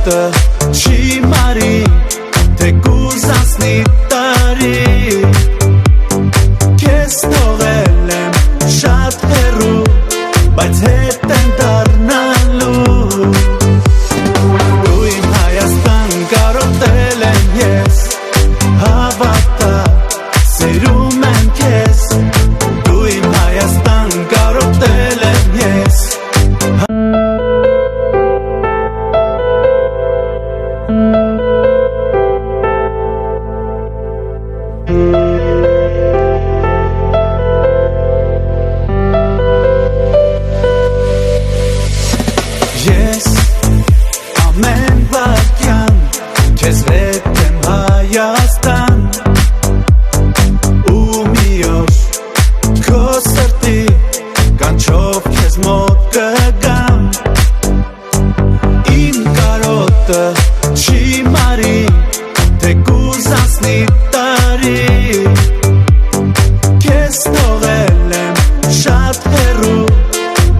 կարոտը չի մարի, թե կուզանցնի տարի, քեզ թողել եմ շատ հեռու, բայց հետ եմ դառնալու, դու իմ Հայաստան կարոտել եմ ես, հավատա սիրում եմ քեզ, դու իմ Հայաստան կարոտել եմ ես. Ես ամեն վայրկյան քեզ հետ եմ Հայաստան, ու մի օր քո սրտի կանչով քեզ մոտ կգամ, իմ կարոտը չի մարի, թե կուզանցնի տարի, քեզ թողել եմ շատ հեռու,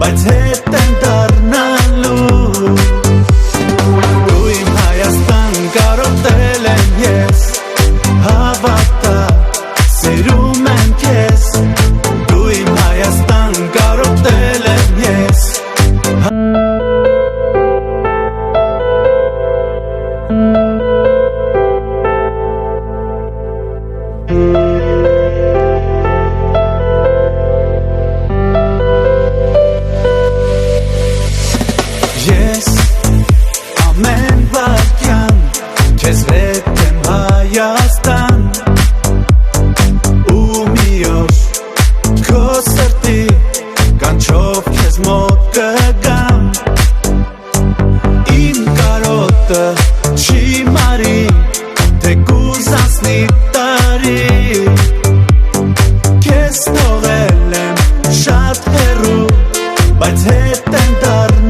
բայց հետ եմ դառնալու, դու իմ Հայաստան կարոտել եմ ես, հավատա սիրում եմ քեզ, դու իմ Հայաստան կարոտել եմ ես. Ես ամեն վայրկյան քեզ հետ եմ Հայաստան, ու մի օր քո սրտի կանչով քեզ մոտ կգամ, իմ կարոտը չի մարի, թե կուզանցնի տարի, քեզ թողել եմ շատ հեռու, բայց հետ եմ դառնալու,